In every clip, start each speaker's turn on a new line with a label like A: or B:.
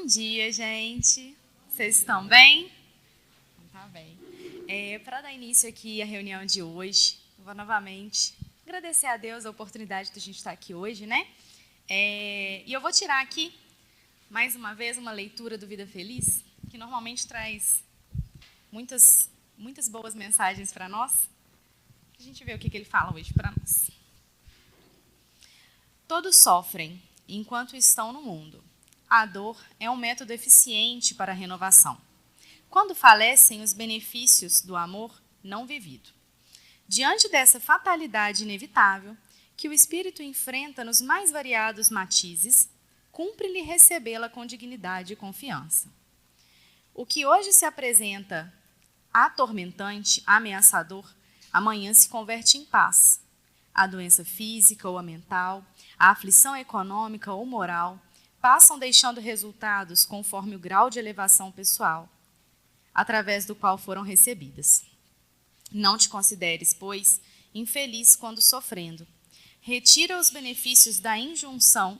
A: dia, gente. Vocês estão bem? Tá bem. Para dar início aqui à reunião de hoje, eu vou novamente agradecer a Deus a oportunidade de a gente estar aqui hoje, né? E eu vou tirar aqui, mais uma vez, uma leitura do Vida Feliz, que normalmente traz muitas boas mensagens para nós. A gente vê o que ele fala hoje para nós. Todos sofrem enquanto estão no mundo. A dor é um método eficiente para a renovação. Quando falecem os benefícios do amor não vivido. Diante dessa fatalidade inevitável, que o espírito enfrenta nos mais variados matizes, cumpre-lhe recebê-la com dignidade e confiança. O que hoje se apresenta atormentante, ameaçador, amanhã se converte em paz. A doença física ou a mental, a aflição econômica ou moral, passam deixando resultados conforme o grau de elevação pessoal, através do qual foram recebidas. Não te consideres, pois, infeliz quando sofrendo. Retira os benefícios da injunção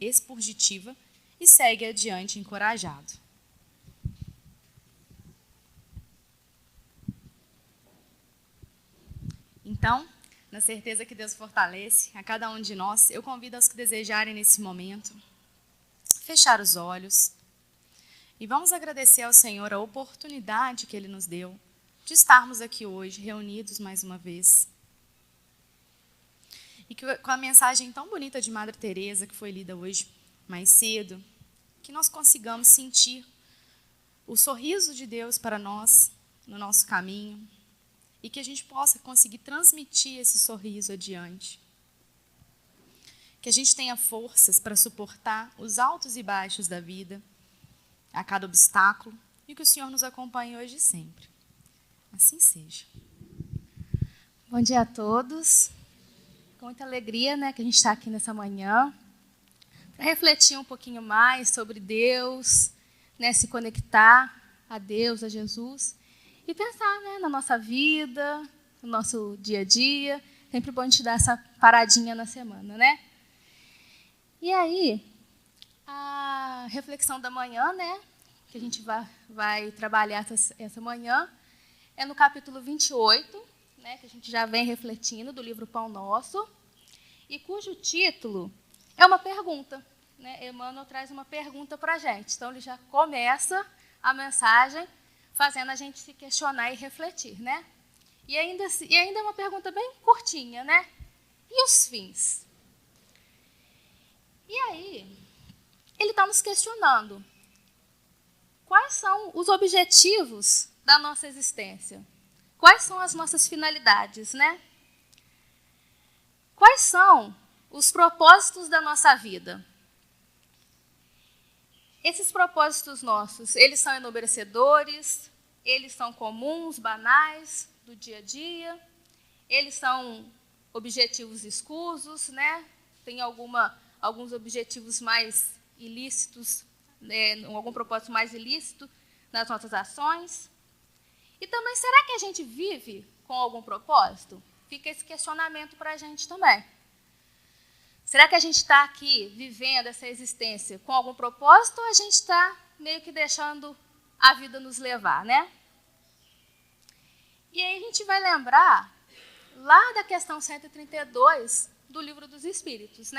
A: expurgativa e segue adiante encorajado. Então, na certeza que Deus fortalece a cada um de nós, eu convido aos que desejarem nesse momento fechar os olhos e vamos agradecer ao Senhor a oportunidade que Ele nos deu de estarmos aqui hoje, reunidos mais uma vez. E que, com a mensagem tão bonita de Madre Teresa, que foi lida hoje mais cedo, que nós consigamos sentir o sorriso de Deus para nós, no nosso caminho, e que a gente possa conseguir transmitir esse sorriso adiante. Que a gente tenha forças para suportar os altos e baixos da vida, a cada obstáculo, e que o Senhor nos acompanhe hoje e sempre. Assim seja.
B: Bom dia a todos. Com muita alegria, que a gente está aqui nessa manhã, para refletir um pouquinho mais sobre Deus, se conectar a Deus, a Jesus, e pensar na nossa vida, no nosso dia a dia. Sempre bom a gente dar essa paradinha na semana, E aí, a reflexão da manhã, que a gente vai trabalhar essa manhã, é no capítulo 28, que a gente já vem refletindo, do livro Pão Nosso, e cujo título é uma pergunta. Emmanuel traz uma pergunta para a gente. Então, ele já começa a mensagem fazendo a gente se questionar e refletir. E ainda é uma pergunta bem curtinha. E os fins? E aí, ele está nos questionando. Quais são os objetivos da nossa existência? Quais são as nossas finalidades, Quais são os propósitos da nossa vida? Esses propósitos nossos, eles são enobrecedores, eles são comuns, banais, do dia a dia, eles são objetivos escusos, Tem alguns objetivos mais ilícitos, algum propósito mais ilícito nas nossas ações. E também, será que a gente vive com algum propósito? Fica esse questionamento para a gente também. Será que a gente está aqui vivendo essa existência com algum propósito ou a gente está meio que deixando a vida nos levar, E aí a gente vai lembrar lá da questão 132 do Livro dos Espíritos,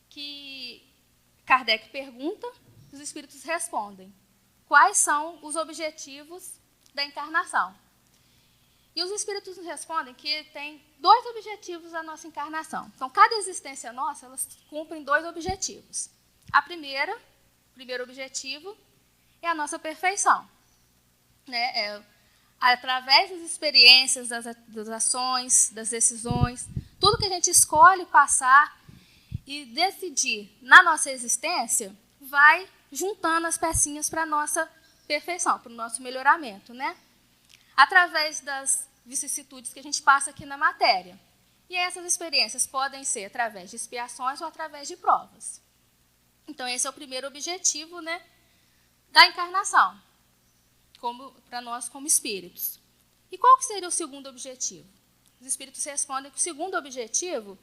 B: Que Kardec pergunta, os espíritos respondem. Quais são os objetivos da encarnação? E os espíritos nos respondem que tem 2 objetivos a nossa encarnação. Então, cada existência nossa, elas cumprem 2 objetivos. O primeiro objetivo é a nossa perfeição. Através das experiências, das ações, das decisões, tudo que a gente escolhe passar e decidir na nossa existência, vai juntando as pecinhas para a nossa perfeição, para o nosso melhoramento, Através das vicissitudes que a gente passa aqui na matéria. E essas experiências podem ser através de expiações ou através de provas. Então, esse é o primeiro objetivo, da encarnação, para nós como espíritos. E qual que seria o segundo objetivo? Os espíritos respondem que o segundo objetivo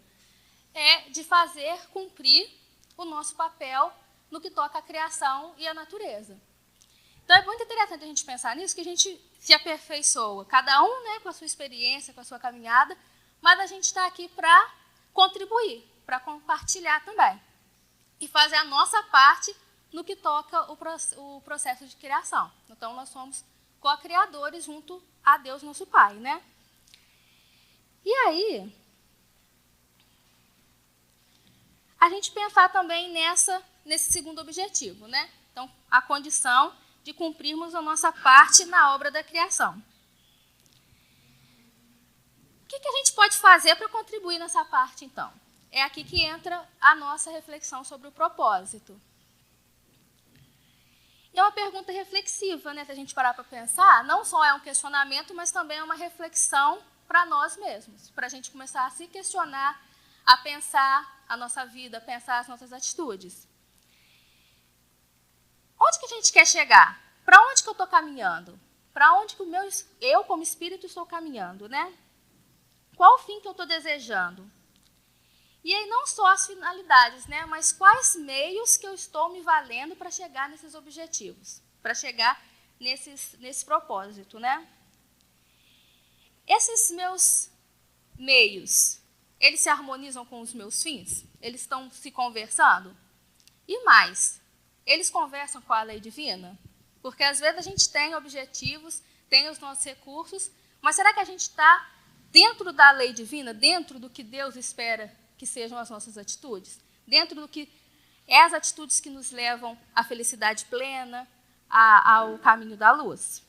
B: é de fazer cumprir o nosso papel no que toca à criação e à natureza. Então, é muito interessante a gente pensar nisso, que a gente se aperfeiçoa, cada um, né, com a sua experiência, com a sua caminhada, mas a gente está aqui para contribuir, para compartilhar também. E fazer a nossa parte no que toca o processo de criação. Então, nós somos co-criadores junto a Deus, nosso Pai, né? E aí, a gente pensar também nesse segundo objetivo, né? Então, a condição de cumprirmos a nossa parte na obra da criação. O que a gente pode fazer para contribuir nessa parte, então? É aqui que entra a nossa reflexão sobre o propósito. É uma pergunta reflexiva, né? Se a gente parar para pensar, não só é um questionamento, mas também é uma reflexão para nós mesmos, para a gente começar a se questionar, a pensar a nossa vida, a pensar as nossas atitudes. Onde que a gente quer chegar? Para onde que eu estou caminhando? Para onde que eu, como espírito, estou caminhando, né? Qual o fim que eu estou desejando? E aí não só as finalidades, né? Mas quais meios que eu estou me valendo para chegar nesses objetivos, para chegar nesse propósito, né? Esses meus meios, eles se harmonizam com os meus fins? Eles estão se conversando? E mais, eles conversam com a lei divina? Porque às vezes a gente tem objetivos, tem os nossos recursos, mas será que a gente está dentro da lei divina, dentro do que Deus espera que sejam as nossas atitudes? Dentro do que é as atitudes que nos levam à felicidade plena, ao caminho da luz?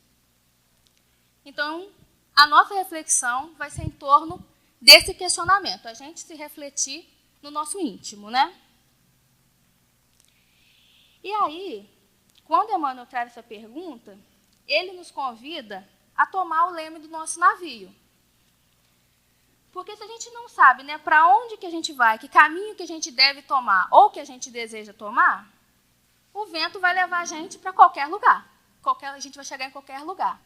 B: Então, a nossa reflexão vai ser em torno desse questionamento, a gente se refletir no nosso íntimo, né? E aí, quando Emmanuel traz essa pergunta, ele nos convida a tomar o leme do nosso navio. Porque se a gente não sabe, né, para onde que a gente vai, que caminho que a gente deve tomar ou que a gente deseja tomar, o vento vai levar a gente para qualquer lugar. A gente vai chegar em qualquer lugar.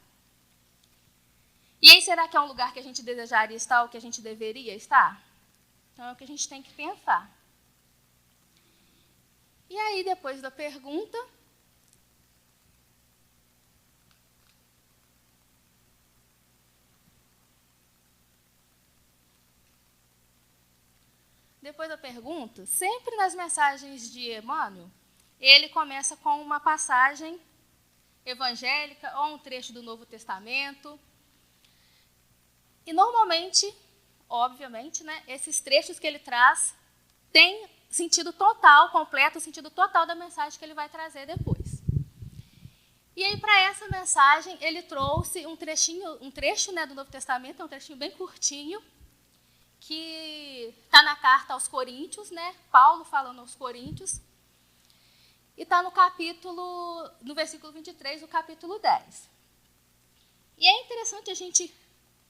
B: E aí, será que é um lugar que a gente desejaria estar ou que a gente deveria estar? Então, é o que a gente tem que pensar. E aí, depois da pergunta, sempre nas mensagens de Emmanuel, ele começa com uma passagem evangélica ou um trecho do Novo Testamento. E normalmente, obviamente, né, esses trechos que ele traz têm sentido total, completo, o sentido total da mensagem que ele vai trazer depois. E aí, para essa mensagem, ele trouxe um trecho, né, do Novo Testamento, é um trechinho bem curtinho, que está na carta aos Coríntios, né, Paulo falando aos Coríntios, e está no versículo 23 do capítulo 10. E é interessante a gente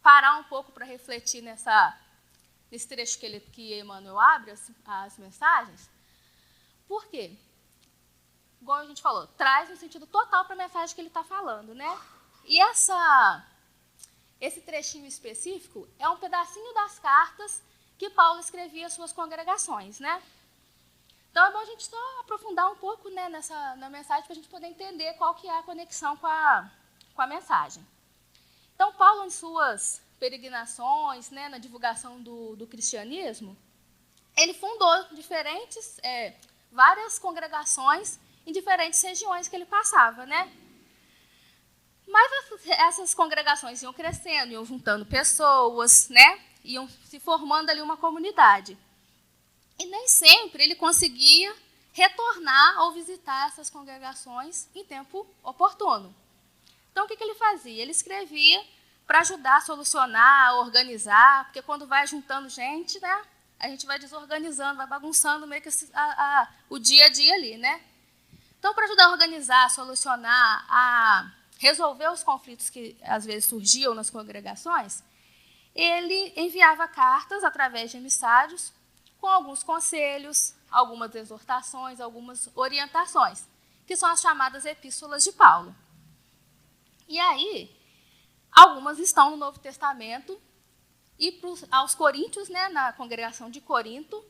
B: parar um pouco para refletir nesse trecho que Emmanuel abre as mensagens. Por quê? Igual a gente falou, traz um sentido total para a mensagem que ele está falando, né? E esse trechinho específico é um pedacinho das cartas que Paulo escrevia às suas congregações, né? Então é bom a gente só aprofundar um pouco, né, na mensagem para a gente poder entender qual que é a conexão com a mensagem. Então, Paulo, em suas peregrinações, né, na divulgação do cristianismo, ele fundou várias congregações em diferentes regiões que ele passava, né? Mas essas congregações iam crescendo, iam juntando pessoas, né? Iam se formando ali uma comunidade. E nem sempre ele conseguia retornar ou visitar essas congregações em tempo oportuno. Então, o que ele fazia? Ele escrevia para ajudar a solucionar, a organizar, porque quando vai juntando gente, né, a gente vai desorganizando, vai bagunçando meio que o dia a dia ali, né? Então, para ajudar a organizar, a solucionar, a resolver os conflitos que às vezes surgiam nas congregações, ele enviava cartas através de emissários com alguns conselhos, algumas exortações, algumas orientações, que são as chamadas epístolas de Paulo. E aí, algumas estão no Novo Testamento, e aos Coríntios, né, na congregação de Corinto,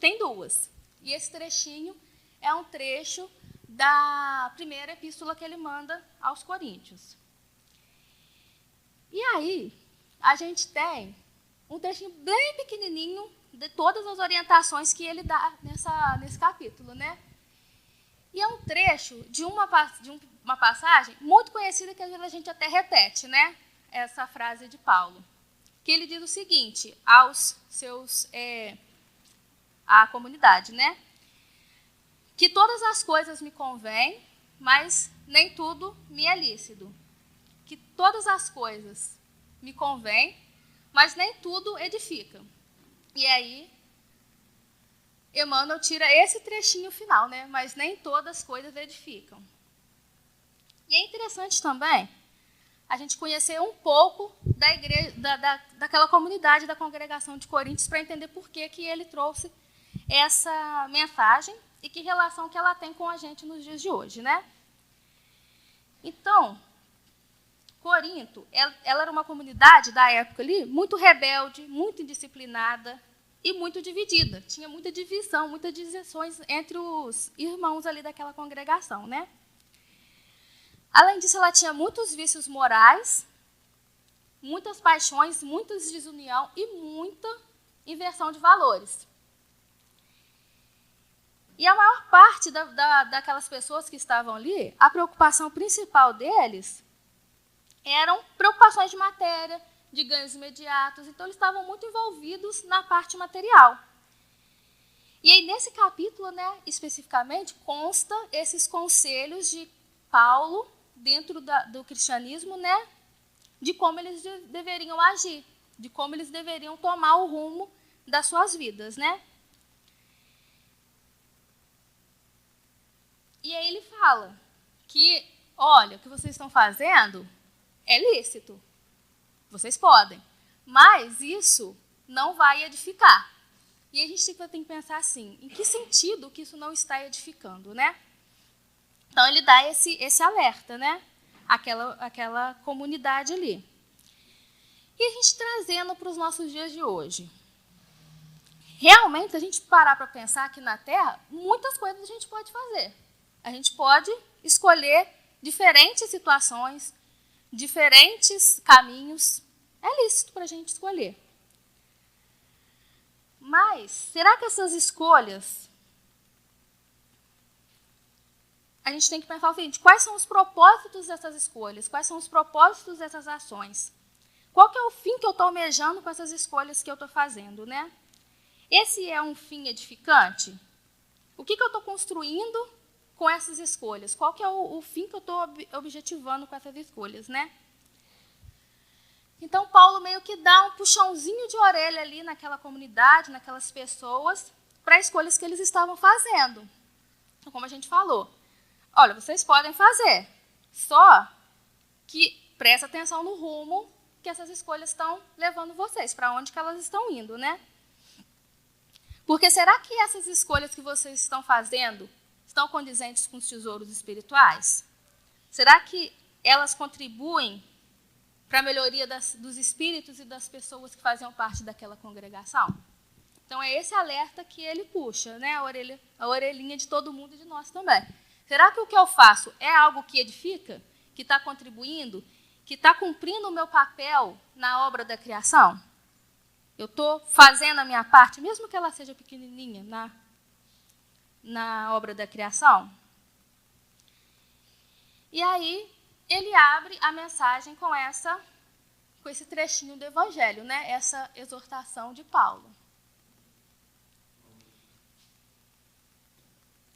B: tem 2. E esse trechinho é um trecho da primeira epístola que ele manda aos Coríntios. E aí, a gente tem um trechinho bem pequenininho de todas as orientações que ele dá nesse capítulo, né? E é um trecho de uma passagem muito conhecida que a gente até repete, né? Essa frase de Paulo, que ele diz o seguinte aos seus à comunidade, né? Que todas as coisas me convêm, mas nem tudo me é lícito. Que todas as coisas me convêm, mas nem tudo edifica. E aí, Emmanuel tira esse trechinho final, né? Mas nem todas as coisas edificam. E é interessante também a gente conhecer um pouco da igreja, daquela comunidade, da congregação de Coríntios, para entender por que ele trouxe essa mensagem e que relação que ela tem com a gente nos dias de hoje, né? Então, Corinto, ela era uma comunidade da época ali muito rebelde, muito indisciplinada e muito dividida. Tinha muita divisão, muitas dissensões entre os irmãos ali daquela congregação, né? Além disso, ela tinha muitos vícios morais, muitas paixões, muita desunião e muita inversão de valores. E a maior parte daquelas pessoas que estavam ali, a preocupação principal deles eram preocupações de matéria, de ganhos imediatos. Então, eles estavam muito envolvidos na parte material. E aí, nesse capítulo, né, especificamente, consta esses conselhos de Paulo dentro do cristianismo, né, de como eles deveriam agir, de como eles deveriam tomar o rumo das suas vidas, né? E aí ele fala que, olha, o que vocês estão fazendo é lícito, vocês podem, mas isso não vai edificar. E a gente tem que pensar assim, em que sentido que isso não está edificando, né? Então, ele dá esse alerta, né? Aquela comunidade ali. E a gente trazendo para os nossos dias de hoje. Realmente, se a gente parar para pensar aqui na Terra, muitas coisas a gente pode fazer. A gente pode escolher diferentes situações, diferentes caminhos. É lícito para a gente escolher. Mas, será que essas escolhas... A gente tem que pensar o seguinte, quais são os propósitos dessas escolhas? Quais são os propósitos dessas ações? Qual que é o fim que eu estou almejando com essas escolhas que eu estou fazendo, né? Esse é um fim edificante? O que eu estou construindo com essas escolhas? Qual que é o fim que eu estou objetivando com essas escolhas, né? Então, Paulo meio que dá um puxãozinho de orelha ali naquela comunidade, naquelas pessoas, para escolhas que eles estavam fazendo. Então, como a gente falou, olha, vocês podem fazer, só que presta atenção no rumo que essas escolhas estão levando vocês, para onde que elas estão indo, né? Porque será que essas escolhas que vocês estão fazendo estão condizentes com os tesouros espirituais? Será que elas contribuem para a melhoria dos espíritos e das pessoas que faziam parte daquela congregação? Então, é esse alerta que ele puxa, né? A orelhinha de todo mundo e de nós também. Será que o que eu faço é algo que edifica, que está contribuindo, que está cumprindo o meu papel na obra da criação? Eu estou fazendo a minha parte, mesmo que ela seja pequenininha, na obra da criação? E aí, ele abre a mensagem com esse trechinho do Evangelho, né? Essa exortação de Paulo.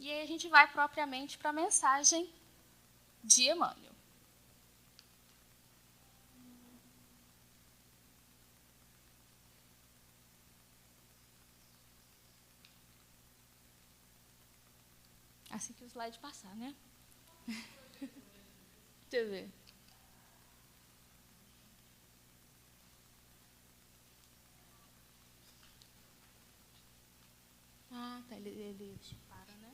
B: E aí a gente vai propriamente para a mensagem de Emmanuel. Assim que o slide passar, né? Deixa eu ver. Ah, tá. Ele para, né?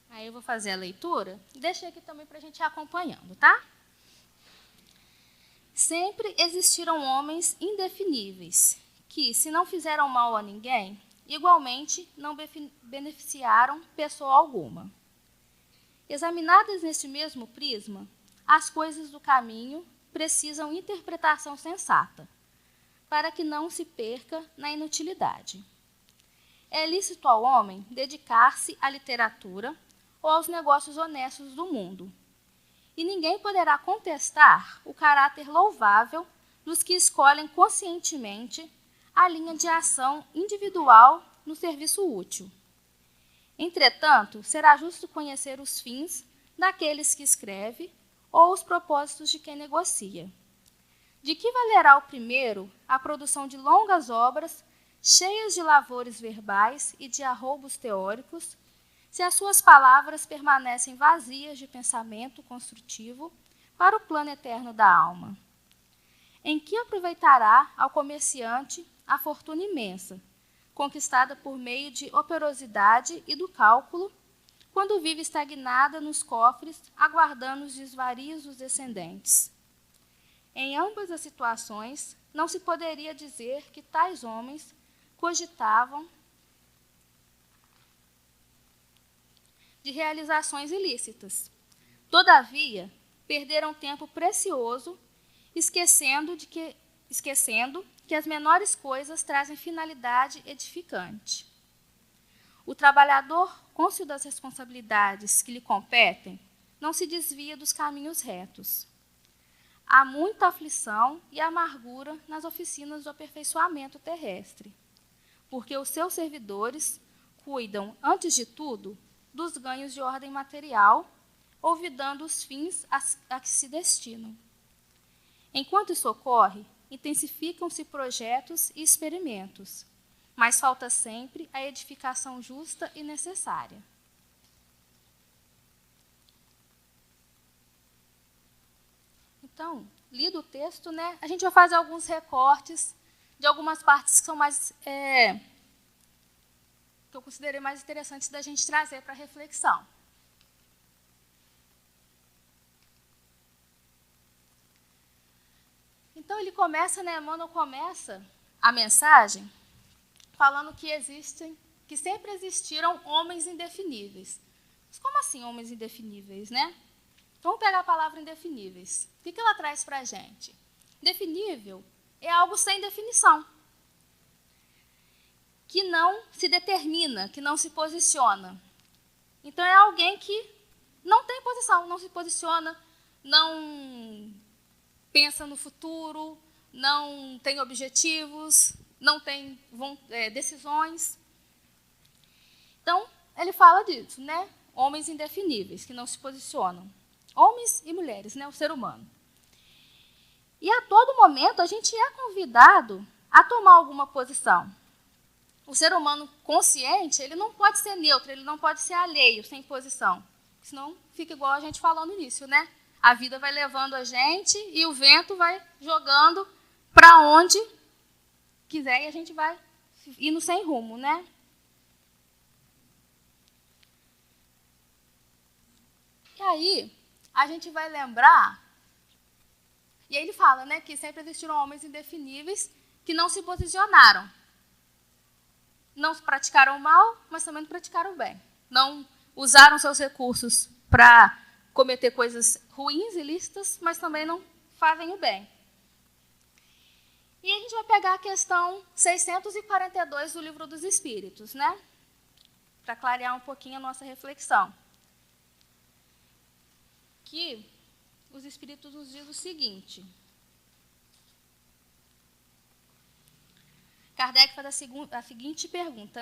B: Aí eu vou fazer a leitura. Deixei aqui também para a gente ir acompanhando, tá? Sempre existiram homens indefiníveis, que, se não fizeram mal a ninguém, igualmente não beneficiaram pessoa alguma. Examinadas neste mesmo prisma, as coisas do caminho precisam interpretação sensata, para que não se perca na inutilidade. É lícito ao homem dedicar-se à literatura ou aos negócios honestos do mundo, e ninguém poderá contestar o caráter louvável dos que escolhem conscientemente a linha de ação individual no serviço útil. Entretanto, será justo conhecer os fins daqueles que escreve ou os propósitos de quem negocia. De que valerá o primeiro a produção de longas obras cheias de lavores verbais e de arroubos teóricos, se as suas palavras permanecem vazias de pensamento construtivo para o plano eterno da alma? Em que aproveitará ao comerciante a fortuna imensa, conquistada por meio de operosidade e do cálculo, quando vive estagnada nos cofres, aguardando os desvarios dos descendentes? Em ambas as situações, não se poderia dizer que tais homens cogitavam de realizações ilícitas. Todavia, perderam tempo precioso esquecendo que as menores coisas trazem finalidade edificante. O trabalhador, cônscio das responsabilidades que lhe competem, não se desvia dos caminhos retos. Há muita aflição e amargura nas oficinas do aperfeiçoamento terrestre, porque os seus servidores cuidam, antes de tudo, dos ganhos de ordem material, olvidando os fins a que se destinam. Enquanto isso ocorre, intensificam-se projetos e experimentos, mas falta sempre a edificação justa e necessária. Então, lido o texto, a gente vai fazer alguns recortes de algumas partes que são mais que eu considerei mais interessantes da gente trazer para a reflexão. Então, ele começa, Emmanuel começa a mensagem falando que sempre existiram homens indefiníveis. Mas como assim homens indefiníveis, Vamos pegar a palavra indefiníveis. O que ela traz para a gente? Definível é algo sem definição, que não se determina, que não se posiciona. Então, é alguém que não tem posição, não se posiciona, não pensa no futuro, não tem objetivos, não tem decisões. Então, ele fala disso, Homens indefiníveis, que não se posicionam. Homens e mulheres, o ser humano. E a todo momento a gente é convidado a tomar alguma posição. O ser humano consciente, ele não pode ser neutro, ele não pode ser alheio, sem posição. Senão fica igual a gente falou no início, A vida vai levando a gente e o vento vai jogando para onde quiser e a gente vai indo sem rumo, E aí, a gente vai lembrar, e aí ele fala, que sempre existiram homens indefiníveis que não se posicionaram. Não praticaram o mal, mas também não praticaram o bem. Não usaram seus recursos para cometer coisas ruins, ilícitas, mas também não fazem o bem. E a gente vai pegar a questão 642 do Livro dos Espíritos, para clarear um pouquinho a nossa reflexão. Que os Espíritos nos dizem o seguinte. Kardec faz a seguinte pergunta,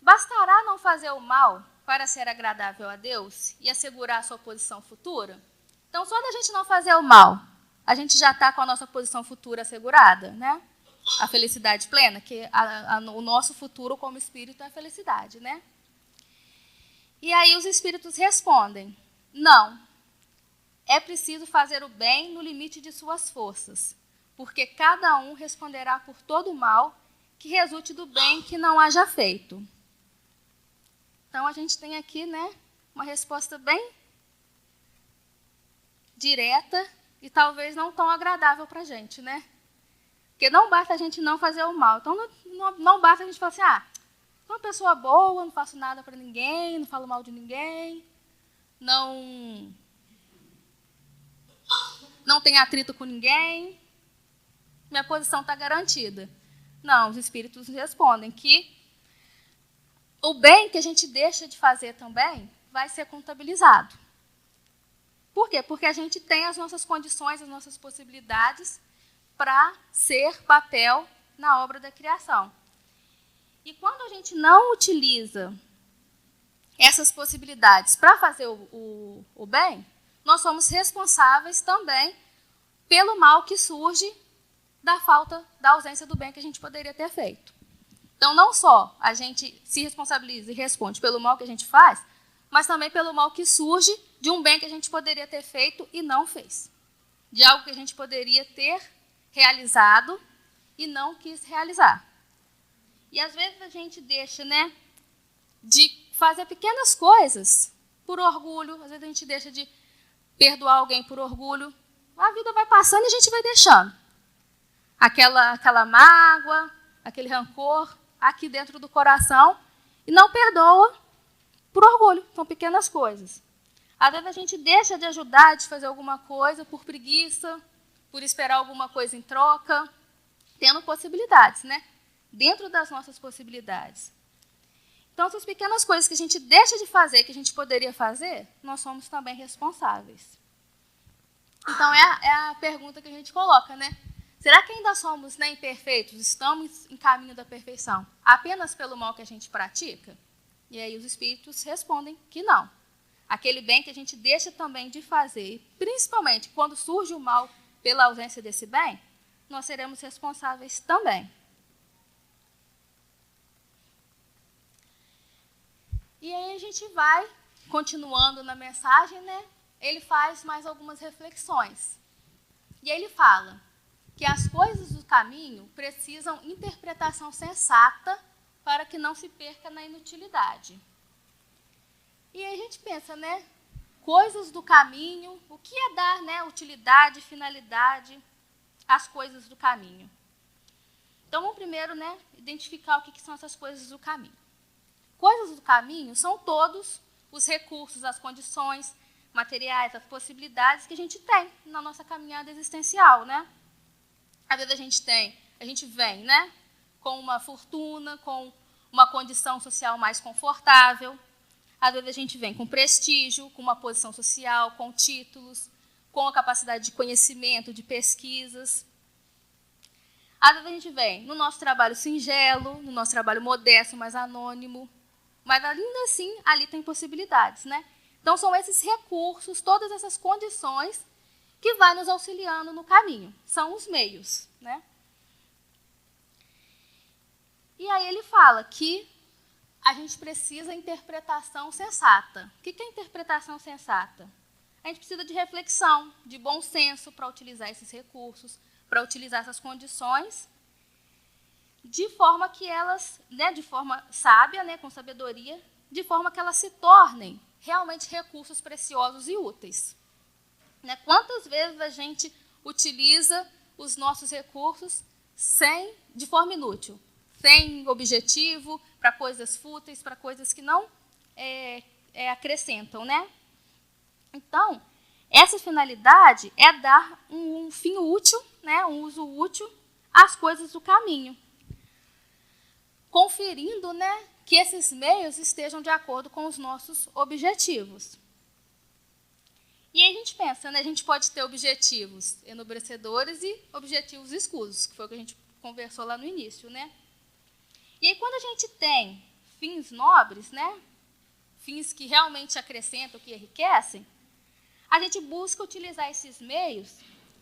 B: Bastará não fazer o mal para ser agradável a Deus e assegurar a sua posição futura? Então, só da gente não fazer o mal, a gente já está com a nossa posição futura assegurada, A felicidade plena, que o nosso futuro como espírito é a felicidade, E aí os espíritos respondem, não, é preciso fazer o bem no limite de suas forças, porque cada um responderá por todo o mal que resulte do bem que não haja feito. Então, a gente tem aqui, uma resposta bem direta e talvez não tão agradável para a gente, né? Porque não basta a gente não fazer o mal. Então, não basta a gente falar assim, sou uma pessoa boa, não faço nada para ninguém, não falo mal de ninguém, não tenho atrito com ninguém, minha posição está garantida. Não, os espíritos respondem que o bem que a gente deixa de fazer também vai ser contabilizado. Por quê? Porque a gente tem as nossas condições, as nossas possibilidades para ser papel na obra da criação. E quando a gente não utiliza essas possibilidades para fazer o bem, nós somos responsáveis também pelo mal que surge da ausência do bem que a gente poderia ter feito. Então, não só a gente se responsabiliza e responde pelo mal que a gente faz, mas também pelo mal que surge de um bem que a gente poderia ter feito e não fez. De algo que a gente poderia ter realizado e não quis realizar. E às vezes a gente deixa, de fazer pequenas coisas por orgulho, às vezes a gente deixa de perdoar alguém por orgulho. A vida vai passando e a gente vai deixando. Aquela mágoa, aquele rancor aqui dentro do coração e não perdoa por orgulho. São pequenas coisas. Às vezes a gente deixa de ajudar, de fazer alguma coisa por preguiça, por esperar alguma coisa em troca, tendo possibilidades, dentro das nossas possibilidades. Então, essas pequenas coisas que a gente deixa de fazer, que a gente poderia fazer, nós somos também responsáveis. Então, é a pergunta que a gente coloca, Será que ainda somos imperfeitos? Estamos em caminho da perfeição apenas pelo mal que a gente pratica? E aí os espíritos respondem que não. Aquele bem que a gente deixa também de fazer, principalmente quando surge o mal pela ausência desse bem, nós seremos responsáveis também. E aí a gente vai, continuando na mensagem, ele faz mais algumas reflexões. E ele fala que as coisas do caminho precisam interpretação sensata para que não se perca na inutilidade. E aí a gente pensa, coisas do caminho, o que é dar, utilidade, finalidade às coisas do caminho? Então, vamos primeiro, identificar o que são essas coisas do caminho. Coisas do caminho são todos os recursos, as condições materiais, as possibilidades que a gente tem na nossa caminhada existencial, Às vezes a gente vem, com uma fortuna, com uma condição social mais confortável. Às vezes a gente vem com prestígio, com uma posição social, com títulos, com a capacidade de conhecimento, de pesquisas. Às vezes a gente vem no nosso trabalho singelo, no nosso trabalho modesto, mais anônimo, mas ainda assim ali tem possibilidades, Então são esses recursos, todas essas condições que vai nos auxiliando no caminho. São os meios, E aí ele fala que a gente precisa de interpretação sensata. O que é interpretação sensata? A gente precisa de reflexão, de bom senso para utilizar esses recursos, para utilizar essas condições, de forma que elas, de forma sábia, com sabedoria, de forma que elas se tornem realmente recursos preciosos e úteis. Quantas vezes a gente utiliza os nossos recursos de forma inútil, sem objetivo, para coisas fúteis, para coisas que não acrescentam, Então, essa finalidade é dar um fim útil, um uso útil às coisas do caminho, conferindo, que esses meios estejam de acordo com os nossos objetivos. E aí a gente pensa, a gente pode ter objetivos enobrecedores e objetivos escusos, que foi o que a gente conversou lá no início, E aí quando a gente tem fins nobres, fins que realmente acrescentam, que enriquecem, a gente busca utilizar esses meios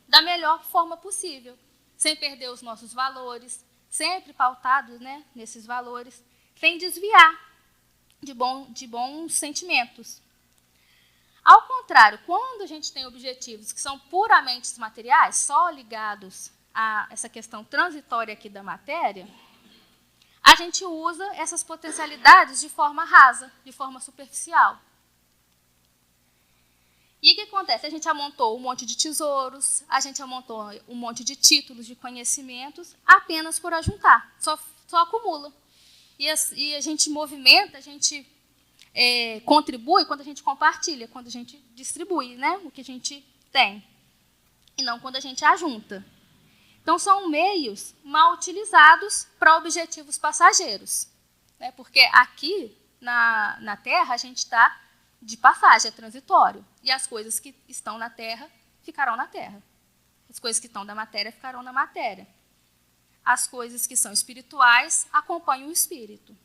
B: da melhor forma possível, sem perder os nossos valores, sempre pautados, nesses valores, sem desviar de bons sentimentos. Ao contrário, quando a gente tem objetivos que são puramente materiais, só ligados a essa questão transitória aqui da matéria, a gente usa essas potencialidades de forma rasa, de forma superficial. E o que acontece? A gente amontou um monte de tesouros, a gente amontou um monte de títulos, de conhecimentos, apenas por ajuntar, só acumula. E a gente movimenta, a gente contribui quando a gente compartilha, quando a gente distribui, né, o que a gente tem, e não quando a gente ajunta. Então, são meios mal utilizados para objetivos passageiros, né, porque aqui na Terra a gente está de passagem, é transitório, e as coisas que estão na Terra ficarão na Terra. As coisas que estão da matéria ficarão na matéria. As coisas que são espirituais acompanham o espírito.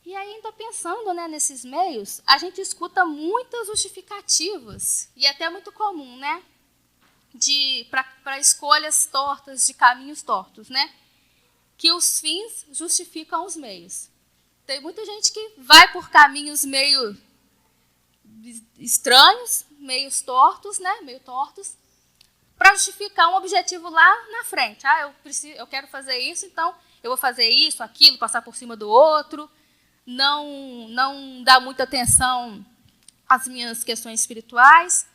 B: E aí, ainda pensando, né, nesses meios, a gente escuta muitas justificativas, e até muito comum, né, para escolhas tortas, de caminhos tortos, né, que os fins justificam os meios. Tem muita gente que vai por caminhos meio estranhos, meio tortos, para justificar um objetivo lá na frente. Eu quero fazer isso, então eu vou fazer isso, aquilo, passar por cima do outro, não dar muita atenção às minhas questões espirituais,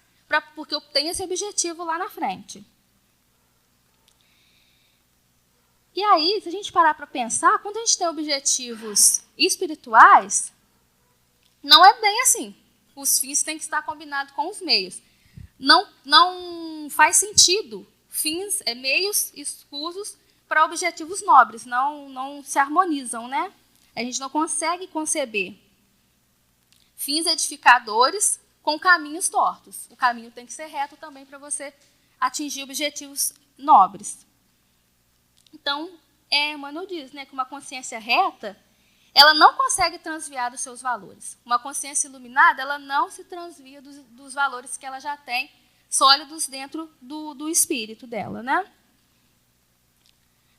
B: porque eu tenho esse objetivo lá na frente. E aí, se a gente parar para pensar, quando a gente tem objetivos espirituais, não é bem assim. Os fins têm que estar combinados com os meios. Não faz sentido meios escusos para objetivos nobres, não se harmonizam, né? A gente não consegue conceber fins edificadores com caminhos tortos. O caminho tem que ser reto também para você atingir objetivos nobres. Então, Emmanuel diz, né, que uma consciência reta, ela não consegue transviar dos seus valores. Uma consciência iluminada, ela não se transvia dos valores que ela já tem sólidos dentro do espírito dela, né?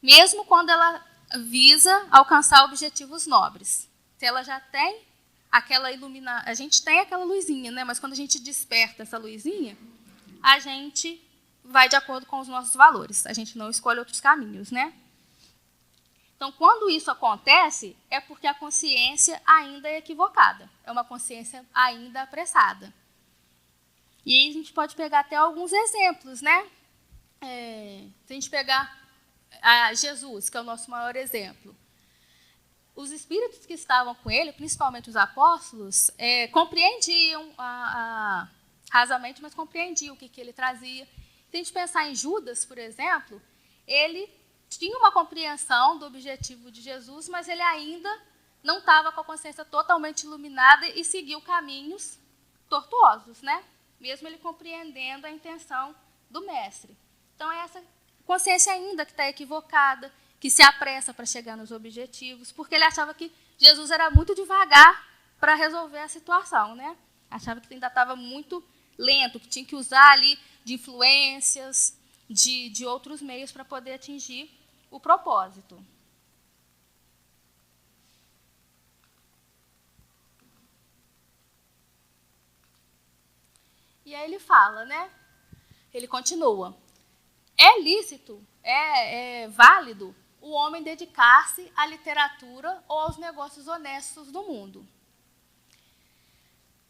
B: Mesmo quando ela visa alcançar objetivos nobres. Se ela já tem aquela iluminação, a gente tem aquela luzinha, né? Mas quando a gente desperta essa luzinha, a gente vai de acordo com os nossos valores. A gente não escolhe outros caminhos, né? Então, quando isso acontece, é porque a consciência ainda é equivocada. É uma consciência ainda apressada. E aí a gente pode pegar até alguns exemplos, né? Se a gente pegar Jesus, que é o nosso maior exemplo. Os espíritos que estavam com ele, principalmente os apóstolos, compreendiam rasamente, mas compreendiam o que ele trazia. Se a gente pensar em Judas, por exemplo, ele tinha uma compreensão do objetivo de Jesus, mas ele ainda não estava com a consciência totalmente iluminada e seguiu caminhos tortuosos, né? Mesmo ele compreendendo a intenção do mestre. Então, é essa consciência ainda que está equivocada, que se apressa para chegar nos objetivos, porque ele achava que Jesus era muito devagar para resolver a situação, né? Achava que ainda estava muito lento, que tinha que usar ali de influências, de outros meios para poder atingir o propósito. E aí ele fala, né? Ele continua. É lícito, é válido o homem dedicar-se à literatura ou aos negócios honestos do mundo.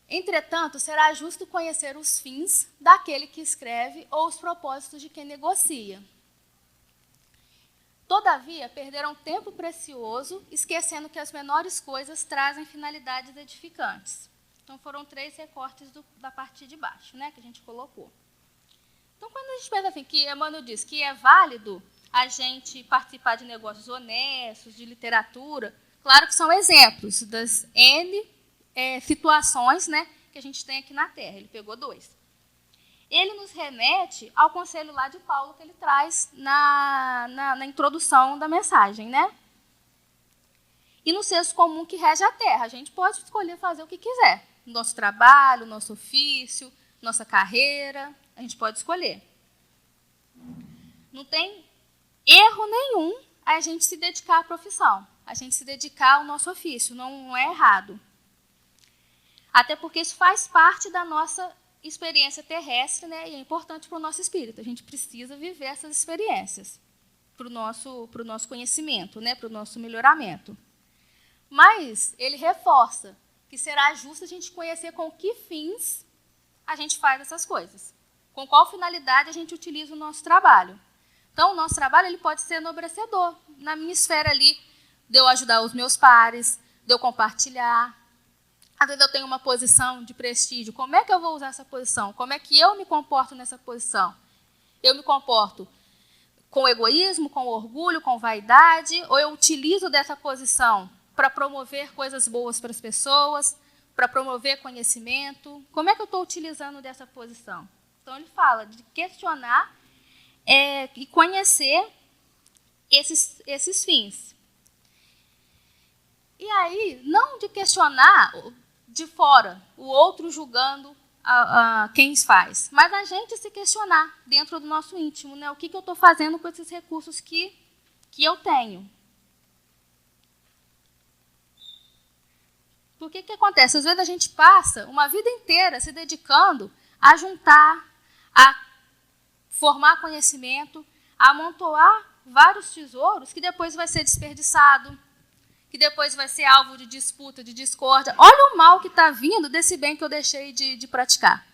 B: Entretanto, será justo conhecer os fins daquele que escreve ou os propósitos de quem negocia. Todavia, perderam tempo precioso, esquecendo que as menores coisas trazem finalidades edificantes. Então, foram 3 recortes da parte de baixo, né, que a gente colocou. Então, quando a gente pensa assim, que Emmanuel diz que é válido a gente participar de negócios honestos, de literatura, claro que são exemplos das N situações, né, que a gente tem aqui na Terra. Ele pegou 2. Ele nos remete ao conselho lá de Paulo, que ele traz na introdução da mensagem, né? E no senso comum que rege a Terra. A gente pode escolher fazer o que quiser. Nosso trabalho, nosso ofício, nossa carreira, a gente pode escolher. Não tem erro nenhum a gente se dedicar à profissão, a gente se dedicar ao nosso ofício, não é errado. Até porque isso faz parte da nossa experiência terrestre, né, e é importante para o nosso espírito. A gente precisa viver essas experiências para o nosso conhecimento, né, para o nosso melhoramento. Mas ele reforça que será justo a gente conhecer com que fins a gente faz essas coisas. Com qual finalidade a gente utiliza o nosso trabalho. Então, o nosso trabalho ele pode ser enobrecedor. Na minha esfera ali, de eu ajudar os meus pares, de eu compartilhar. Às vezes eu tenho uma posição de prestígio. Como é que eu vou usar essa posição? Como é que eu me comporto nessa posição? Eu me comporto com egoísmo, com orgulho, com vaidade? Ou eu utilizo dessa posição para promover coisas boas para as pessoas, para promover conhecimento? Como é que eu estou utilizando dessa posição? Então, ele fala de questionar e conhecer esses fins. E aí, não de questionar de fora, o outro julgando quem faz, mas a gente se questionar dentro do nosso íntimo, né? O que eu estou fazendo com esses recursos que eu tenho? Por que acontece? Às vezes a gente passa uma vida inteira se dedicando a juntar, a formar conhecimento, a amontoar vários tesouros que depois vai ser desperdiçado, que depois vai ser alvo de disputa, de discórdia. Olha o mal que está vindo desse bem que eu deixei de praticar.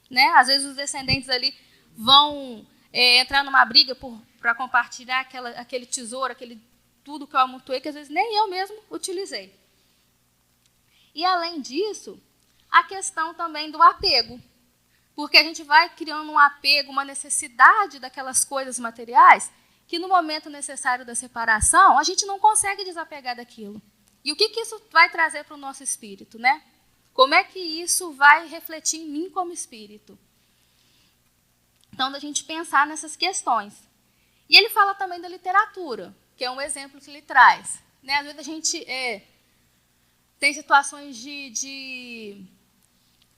B: Né? Às vezes os descendentes ali vão entrar numa briga para compartilhar aquele tesouro, tudo que eu amontoei, que às vezes nem eu mesmo utilizei. E, além disso, a questão também do apego. Porque a gente vai criando um apego, uma necessidade daquelas coisas materiais, que no momento necessário da separação, a gente não consegue desapegar daquilo. E o que isso vai trazer para o nosso espírito, né? Como é que isso vai refletir em mim como espírito? Então, da gente pensar nessas questões. E ele fala também da literatura, que é um exemplo que ele traz. Né? Às vezes a gente tem situações de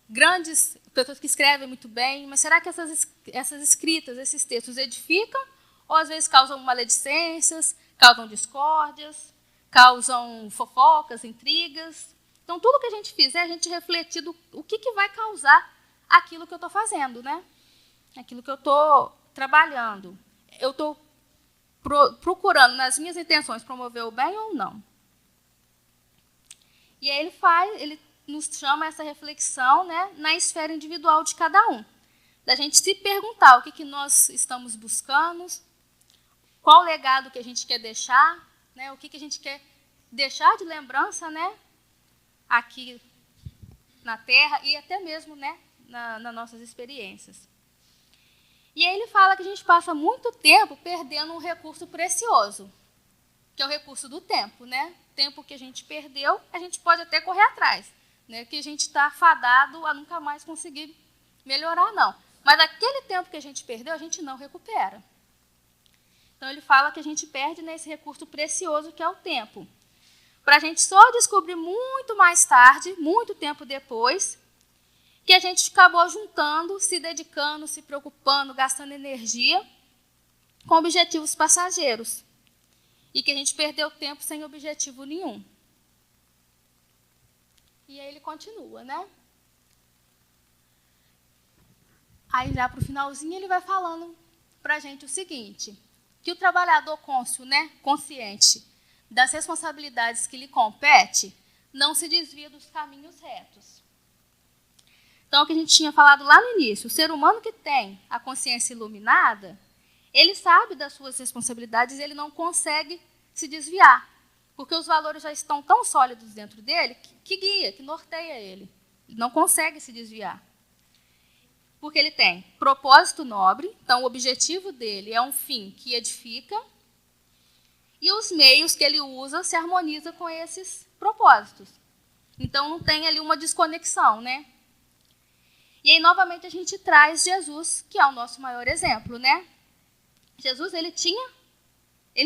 B: grandes pessoas que escrevem muito bem, mas será que essas escritas, esses textos edificam? Ou às vezes causam maledicências, causam discórdias, causam fofocas, intrigas? Então, tudo que a gente fizer, a gente refletir o que vai causar aquilo que eu estou fazendo, né? Aquilo que eu estou trabalhando. Eu estou procurando, nas minhas intenções, promover o bem ou não? E aí ele nos chama essa reflexão, né, na esfera individual de cada um. Da gente se perguntar o que nós estamos buscando, qual o legado que a gente quer deixar, né, o que a gente quer deixar de lembrança, né, aqui na Terra e até mesmo, né, nas nossas experiências. E aí ele fala que a gente passa muito tempo perdendo um recurso precioso, que é o recurso do tempo, né? Tempo que a gente perdeu, a gente pode até correr atrás, né? Que a gente está fadado a nunca mais conseguir melhorar, não. Mas aquele tempo que a gente perdeu, a gente não recupera. Então, ele fala que a gente perde nesse recurso precioso que é o tempo. Para a gente só descobrir muito mais tarde, muito tempo depois, que a gente acabou juntando, se dedicando, se preocupando, gastando energia com objetivos passageiros. E que a gente perdeu tempo sem objetivo nenhum. E aí ele continua, né? Aí já para o finalzinho ele vai falando para a gente o seguinte, que o trabalhador cônscio, né, consciente das responsabilidades que lhe compete, não se desvia dos caminhos retos. Então, o que a gente tinha falado lá no início, o ser humano que tem a consciência iluminada, ele sabe das suas responsabilidades e ele não consegue se desviar, porque os valores já estão tão sólidos dentro dele que guia, que norteia ele. Ele não consegue se desviar. Porque ele tem propósito nobre, então o objetivo dele é um fim que edifica, e os meios que ele usa se harmonizam com esses propósitos. Então não tem ali uma desconexão, né? E aí, novamente, a gente traz Jesus, que é o nosso maior exemplo, né? Jesus, ele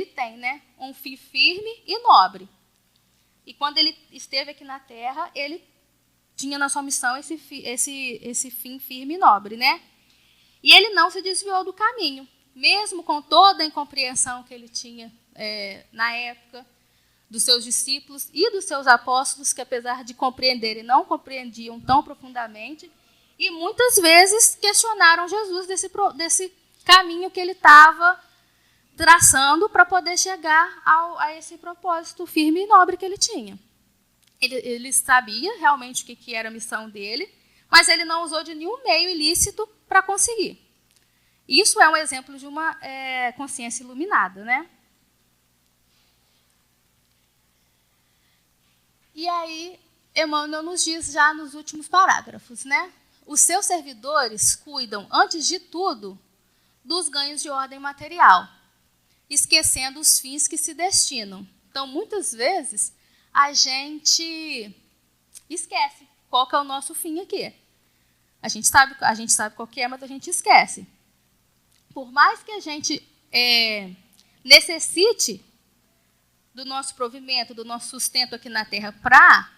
B: tem, né, um fim firme e nobre. E quando ele esteve aqui na Terra, ele tinha na sua missão esse fim firme e nobre, né? E ele não se desviou do caminho, mesmo com toda a incompreensão que ele tinha na época dos seus discípulos e dos seus apóstolos, que apesar de compreenderem, não compreendiam tão profundamente, e muitas vezes questionaram Jesus desse caminho que ele estava traçando para poder chegar a esse propósito firme e nobre que ele tinha. Ele sabia realmente o que era a missão dele, mas ele não usou de nenhum meio ilícito para conseguir. Isso é um exemplo de uma consciência iluminada, né? E aí, Emmanuel nos diz já nos últimos parágrafos, né? Os seus servidores cuidam, antes de tudo, dos ganhos de ordem material, esquecendo os fins que se destinam. Então, muitas vezes, a gente esquece qual que é o nosso fim aqui. A gente sabe qual que é, mas a gente esquece. Por mais que a gente necessite do nosso provimento, do nosso sustento aqui na Terra para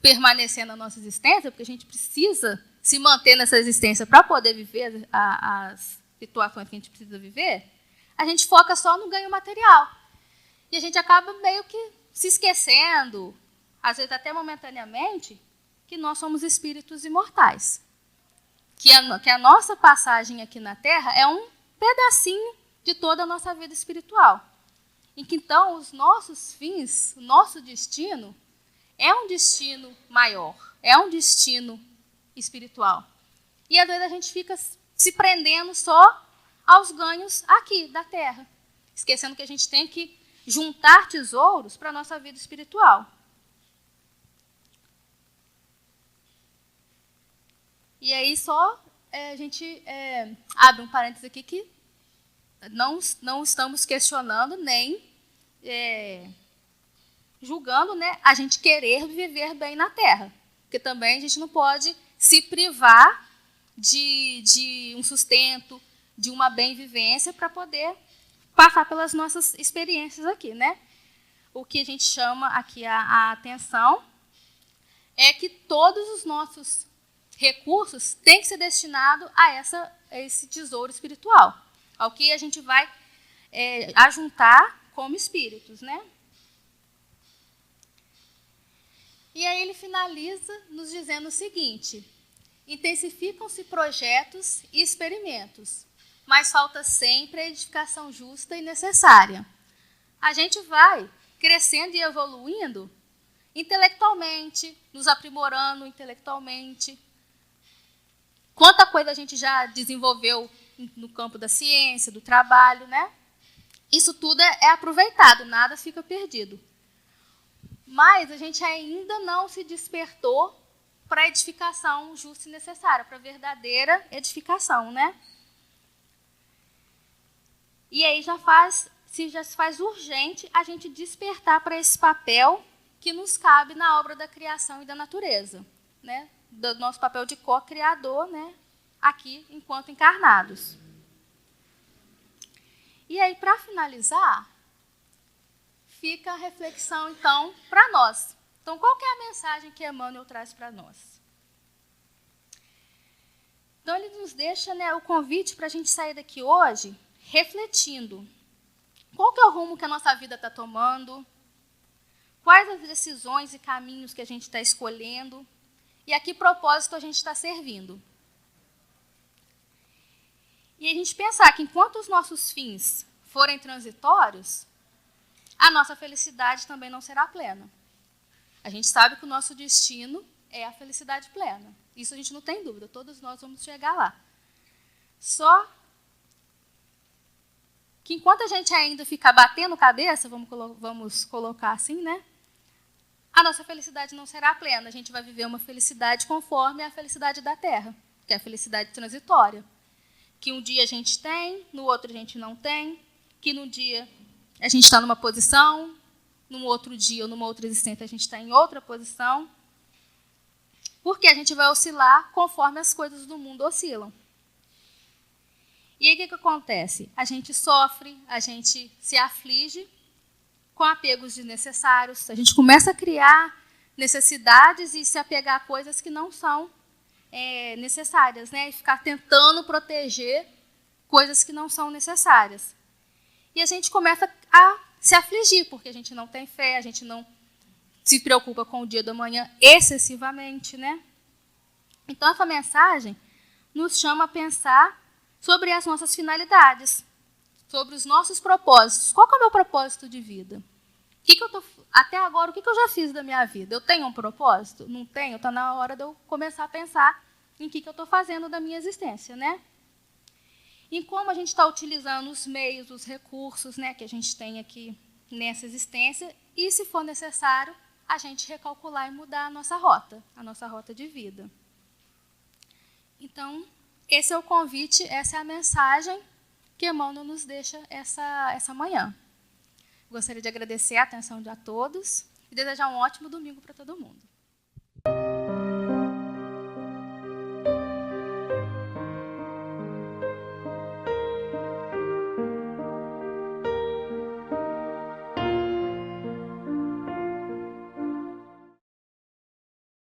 B: permanecer na nossa existência, porque a gente precisa se manter nessa existência para poder viver as situações que a gente precisa viver, a gente foca só no ganho material. E a gente acaba meio que se esquecendo, às vezes até momentaneamente, que nós somos espíritos imortais. Que a nossa passagem aqui na Terra é um pedacinho de toda a nossa vida espiritual. E que, então, os nossos fins, o nosso destino, é um destino maior, é um destino espiritual. E, às vezes, a gente fica se prendendo só aos ganhos aqui, da Terra, esquecendo que a gente tem que juntar tesouros para a nossa vida espiritual. E aí, só a gente abre um parênteses aqui que não estamos questionando nem julgando, né, a gente querer viver bem na Terra. Porque também a gente não pode se privar de um sustento, de uma bem-vivência para poder passar pelas nossas experiências aqui, né? O que a gente chama aqui a atenção é que todos os nossos recursos têm que ser destinados a esse tesouro espiritual, ao que a gente vai ajuntar como espíritos, né? E aí ele finaliza nos dizendo o seguinte: intensificam-se projetos e experimentos, mas falta sempre a edificação justa e necessária. A gente vai crescendo e evoluindo intelectualmente, nos aprimorando intelectualmente. Quanta coisa a gente já desenvolveu no campo da ciência, do trabalho, né? Isso tudo é aproveitado, nada fica perdido. Mas a gente ainda não se despertou para a edificação justa e necessária, para a verdadeira edificação, né? E aí já se faz urgente a gente despertar para esse papel que nos cabe na obra da criação e da natureza, né? Do nosso papel de co-criador, né? Aqui, enquanto encarnados. E aí, para finalizar, fica a reflexão, então, para nós. Então, qual que é a mensagem que Emmanuel traz para nós? Então, ele nos deixa, né, o convite para a gente sair daqui hoje refletindo. Qual que é o rumo que a nossa vida está tomando? Quais as decisões e caminhos que a gente está escolhendo? E a que propósito a gente está servindo? E a gente pensar que enquanto os nossos fins forem transitórios, a nossa felicidade também não será plena. A gente sabe que o nosso destino é a felicidade plena. Isso a gente não tem dúvida, todos nós vamos chegar lá. Só que enquanto a gente ainda ficar batendo cabeça, vamos colocar assim, né? A nossa felicidade não será plena. A gente vai viver uma felicidade conforme a felicidade da Terra, que é a felicidade transitória. Que um dia a gente tem, no outro a gente não tem, que num dia a gente está numa posição, num outro dia ou numa outra existência a gente está em outra posição, porque a gente vai oscilar conforme as coisas do mundo oscilam. E aí o que acontece? A gente sofre, a gente se aflige com apegos desnecessários, a gente começa a criar necessidades e se apegar a coisas que não são necessárias, né? E ficar tentando proteger coisas que não são necessárias. E a gente começa a se afligir, porque a gente não tem fé, a gente não se preocupa com o dia da manhã excessivamente, né? Então, essa mensagem nos chama a pensar sobre as nossas finalidades, sobre os nossos propósitos. Qual que é o meu propósito de vida? Até agora, o que eu já fiz da minha vida? Eu tenho um propósito? Não tenho? Está na hora de eu começar a pensar em que eu estou fazendo da minha existência, né? E como a gente está utilizando os meios, os recursos, né, que a gente tem aqui nessa existência, e, se for necessário, a gente recalcular e mudar a nossa rota de vida. Então, esse é o convite, essa é a mensagem que Emmanuel nos deixa essa manhã. Gostaria de agradecer a atenção de todos e desejar um ótimo domingo para todo mundo.